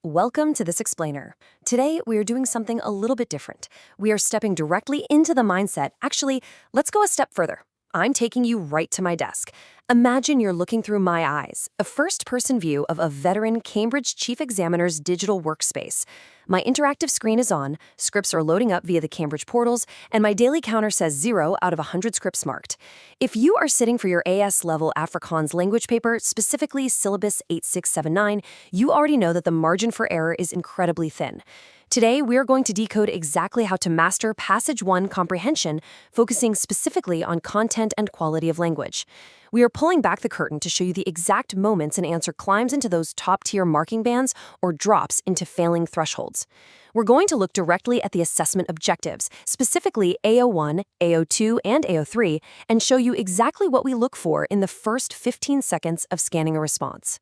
Welcome to this explainer. Today, we are doing something a little bit different. We are stepping directly into the mindset. Actually, let's go a step further. I'm taking you right to my desk. Imagine you're looking through my eyes, a first-person view of a veteran Cambridge Chief Examiner's digital workspace. My interactive screen is on, scripts are loading up via the Cambridge portals, and my daily counter says 0 out of 100 scripts marked. If you are sitting for your AS-level Afrikaans language paper, specifically Syllabus 8679, you already know that the margin for error is incredibly thin. Today, we're going to decode exactly how to master Passage 1 comprehension, focusing specifically on content and quality of language. We are pulling back the curtain to show you the exact moments an answer climbs into those top-tier marking bands or drops into failing thresholds. We're going to look directly at the assessment objectives, specifically AO1, AO2, and AO3, and show you exactly what we look for in the first 15 seconds of scanning a response.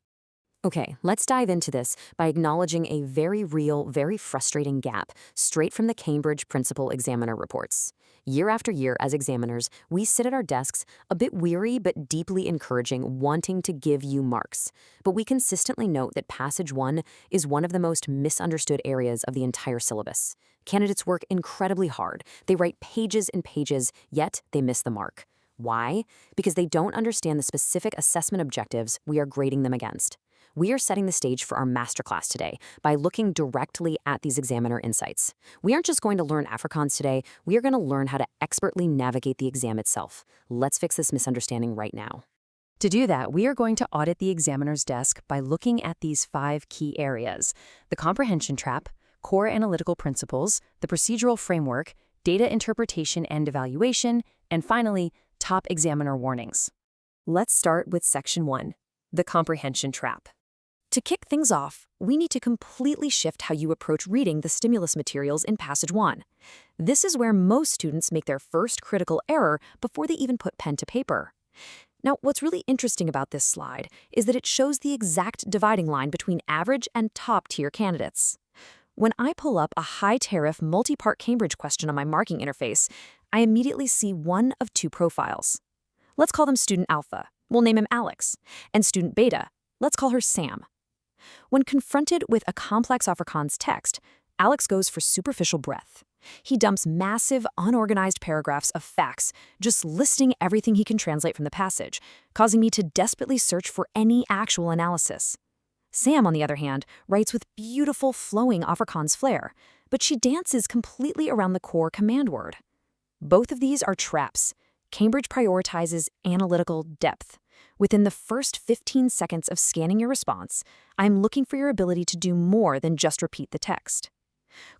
Okay, let's dive into this by acknowledging a very real, very frustrating gap straight from the Cambridge Principal Examiner reports. Year after year, as examiners, we sit at our desks, a bit weary but deeply encouraging, wanting to give you marks. But we consistently note that Passage 1 is one of the most misunderstood areas of the entire syllabus. Candidates work incredibly hard. They write pages and pages, yet they miss the mark. Why? Because they don't understand the specific assessment objectives we are grading them against. We are setting the stage for our masterclass today by looking directly at these examiner insights. We aren't just going to learn Afrikaans today, we are going to learn how to expertly navigate the exam itself. Let's fix this misunderstanding right now. To do that, we are going to audit the examiner's desk by looking at these 5 key areas: the comprehension trap, core analytical principles, the procedural framework, data interpretation and evaluation, and finally, top examiner warnings. Let's start with Section 1, the comprehension trap. To kick things off, we need to completely shift how you approach reading the stimulus materials in Passage 1. This is where most students make their first critical error before they even put pen to paper. Now, what's really interesting about this slide is that it shows the exact dividing line between average and top-tier candidates. When I pull up a high-tariff multi-part Cambridge question on my marking interface, I immediately see one of 2 profiles. Let's call them Student Alpha. We'll name him Alex. And Student Beta. Let's call her Sam. When confronted with a complex Afrikaans text, Alex goes for superficial breadth. He dumps massive, unorganized paragraphs of facts, just listing everything he can translate from the passage, causing me to desperately search for any actual analysis. Sam, on the other hand, writes with beautiful, flowing Afrikaans flair, but she dances completely around the core command word. Both of these are traps. Cambridge prioritizes analytical depth. Within the first 15 seconds of scanning your response, I'm looking for your ability to do more than just repeat the text.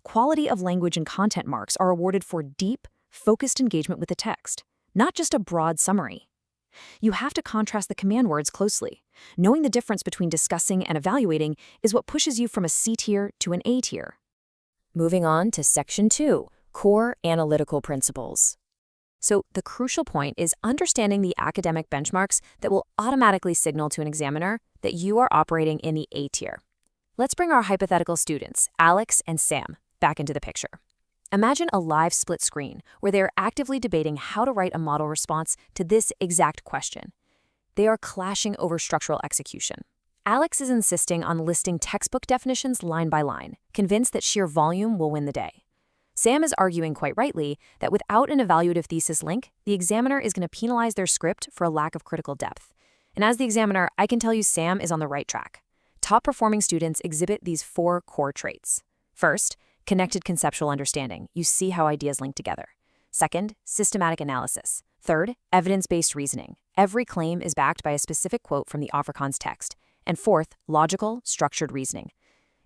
Quality of language and content marks are awarded for deep, focused engagement with the text, not just a broad summary. You have to contrast the command words closely. Knowing the difference between discussing and evaluating is what pushes you from a C tier to an A tier. Moving on to Section 2, core analytical principles. So the crucial point is understanding the academic benchmarks that will automatically signal to an examiner that you are operating in the A tier. Let's bring our hypothetical students, Alex and Sam, back into the picture. Imagine a live split screen where they are actively debating how to write a model response to this exact question. They are clashing over structural execution. Alex is insisting on listing textbook definitions line by line, convinced that sheer volume will win the day. Sam is arguing quite rightly that without an evaluative thesis link, the examiner is going to penalize their script for a lack of critical depth. And as the examiner, I can tell you Sam is on the right track. Top-performing students exhibit these 4 core traits. First, connected conceptual understanding. You see how ideas link together. Second, systematic analysis. Third, evidence-based reasoning. Every claim is backed by a specific quote from the Afrikaans text. And fourth, logical, structured reasoning.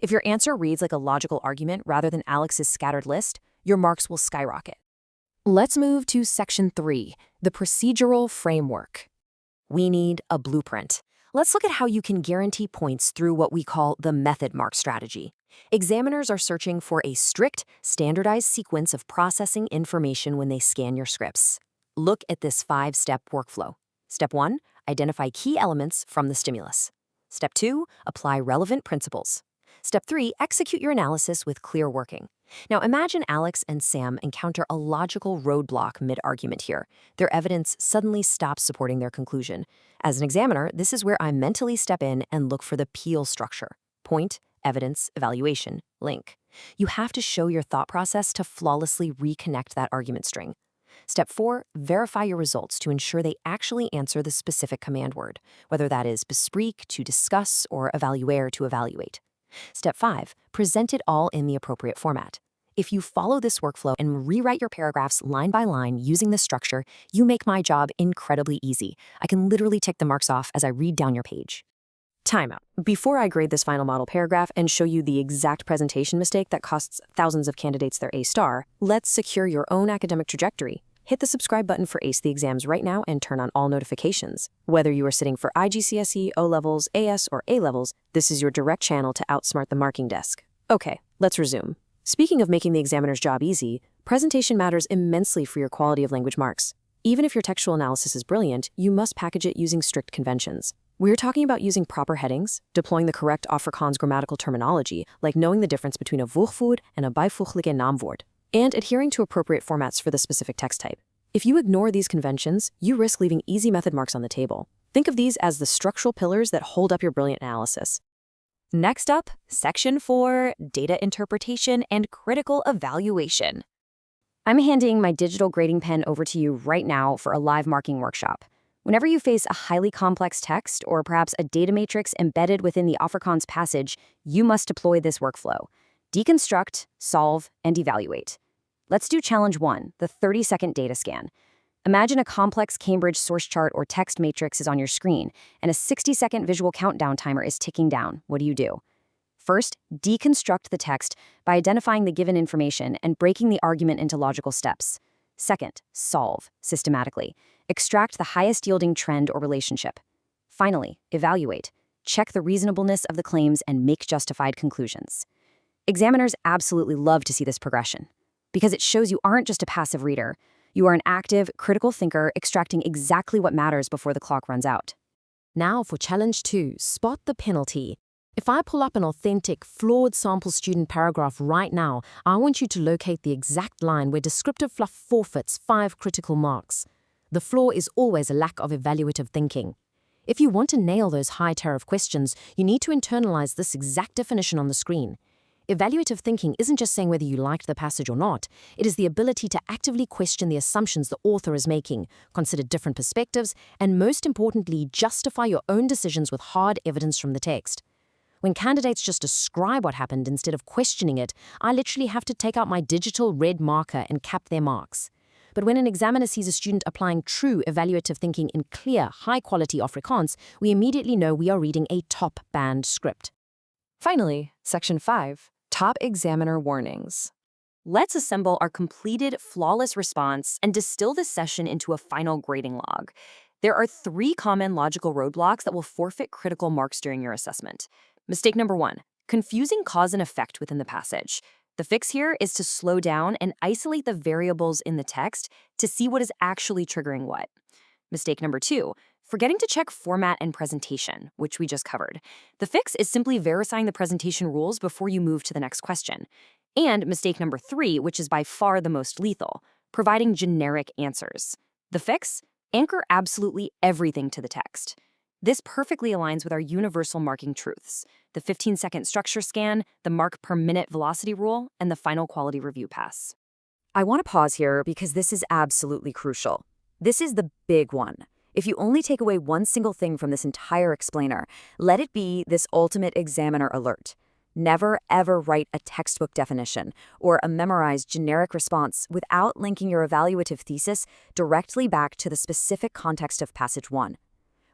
If your answer reads like a logical argument rather than Alex's scattered list, your marks will skyrocket. Let's move to Section 3, the procedural framework. We need a blueprint. Let's look at how you can guarantee points through what we call the method mark strategy. Examiners are searching for a strict, standardized sequence of processing information when they scan your scripts. Look at this 5-step workflow. Step 1, identify key elements from the stimulus. Step 2, apply relevant principles. Step 3, execute your analysis with clear working. Now imagine Alex and Sam encounter a logical roadblock mid-argument here. Their evidence suddenly stops supporting their conclusion. As an examiner, this is where I mentally step in and look for the peel structure: point, evidence, evaluation, link. You have to show your thought process to flawlessly reconnect that argument string. Step 4, verify your results to ensure they actually answer the specific command word, whether that is bespreek to discuss or evaluere to evaluate. Step 5, present it all in the appropriate format. If you follow this workflow and rewrite your paragraphs line by line using this structure, you make my job incredibly easy. I can literally tick the marks off as I read down your page. Timeout. Before I grade this final model paragraph and show you the exact presentation mistake that costs thousands of candidates their A-star, let's secure your own academic trajectory. Hit the subscribe button for Ace the Exams right now and turn on all notifications. Whether you are sitting for IGCSE, O-levels, AS, or A-levels, this is your direct channel to outsmart the marking desk. Okay, let's resume. Speaking of making the examiner's job easy, presentation matters immensely for your quality of language marks. Even if your textual analysis is brilliant, you must package it using strict conventions. We're talking about using proper headings, deploying the correct Afrikaans grammatical terminology, like knowing the difference between a voegvoed and a bijvoeglijke naamwoord, and adhering to appropriate formats for the specific text type. If you ignore these conventions, you risk leaving easy method marks on the table. Think of these as the structural pillars that hold up your brilliant analysis. Next up, Section 4, Data Interpretation and Critical Evaluation. I'm handing my digital grading pen over to you right now for a live marking workshop. Whenever you face a highly complex text or perhaps a data matrix embedded within the Afrikaans passage, you must deploy this workflow. Deconstruct, solve, and evaluate. Let's do challenge 1, the 30-second data scan. Imagine a complex Cambridge source chart or text matrix is on your screen, and a 60-second visual countdown timer is ticking down. What do? First, deconstruct the text by identifying the given information and breaking the argument into logical steps. Second, solve systematically. Extract the highest-yielding trend or relationship. Finally, evaluate. Check the reasonableness of the claims and make justified conclusions. Examiners absolutely love to see this progression, because it shows you aren't just a passive reader. You are an active, critical thinker extracting exactly what matters before the clock runs out. Now for challenge 2, spot the penalty. If I pull up an authentic, flawed sample student paragraph right now, I want you to locate the exact line where descriptive fluff forfeits 5 critical marks. The flaw is always a lack of evaluative thinking. If you want to nail those high tariff questions, you need to internalize this exact definition on the screen. Evaluative thinking isn't just saying whether you liked the passage or not. It is the ability to actively question the assumptions the author is making, consider different perspectives, and most importantly, justify your own decisions with hard evidence from the text. When candidates just describe what happened instead of questioning it, I literally have to take out my digital red marker and cap their marks. But when an examiner sees a student applying true evaluative thinking in clear, high-quality Afrikaans, we immediately know we are reading a top-band script. Finally, Section 5, Top Examiner Warnings. Let's assemble our completed, flawless response and distill this session into a final grading log. There are 3 common logical roadblocks that will forfeit critical marks during your assessment. Mistake number 1, confusing cause and effect within the passage. The fix here is to slow down and isolate the variables in the text to see what is actually triggering what. Mistake number 2, forgetting to check format and presentation, which we just covered. The fix is simply verifying the presentation rules before you move to the next question. And mistake number 3, which is by far the most lethal, providing generic answers. The fix? Anchor absolutely everything to the text. This perfectly aligns with our universal marking truths, the 15-second structure scan, the mark per minute velocity rule, and the final quality review pass. I want to pause here because this is absolutely crucial. This is the big one. If you only take away one single thing from this entire explainer, let it be this ultimate examiner alert. Never, ever write a textbook definition or a memorized generic response without linking your evaluative thesis directly back to the specific context of passage 1.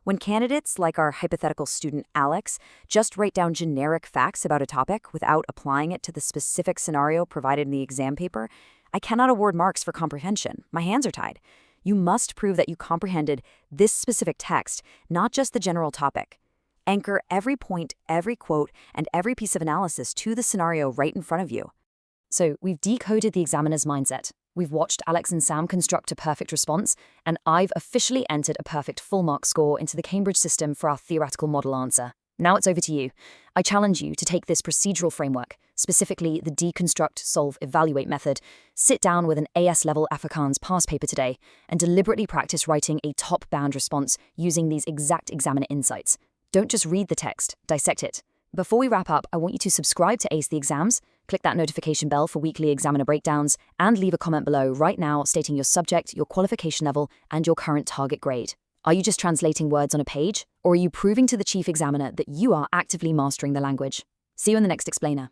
When candidates, like our hypothetical student Alex, just write down generic facts about a topic without applying it to the specific scenario provided in the exam paper, I cannot award marks for comprehension. My hands are tied. You must prove that you comprehended this specific text, not just the general topic. Anchor every point, every quote, and every piece of analysis to the scenario right in front of you. So we've decoded the examiner's mindset. We've watched Alex and Sam construct a perfect response, and I've officially entered a perfect full mark score into the Cambridge system for our theoretical model answer. Now it's over to you. I challenge you to take this procedural framework, specifically the deconstruct, solve, evaluate method, sit down with an AS-level Afrikaans past paper today, and deliberately practice writing a top-bound response using these exact examiner insights. Don't just read the text, dissect it. Before we wrap up, I want you to subscribe to Ace the Exams, click that notification bell for weekly examiner breakdowns, and leave a comment below right now stating your subject, your qualification level, and your current target grade. Are you just translating words on a page, or are you proving to the chief examiner that you are actively mastering the language? See you in the next explainer.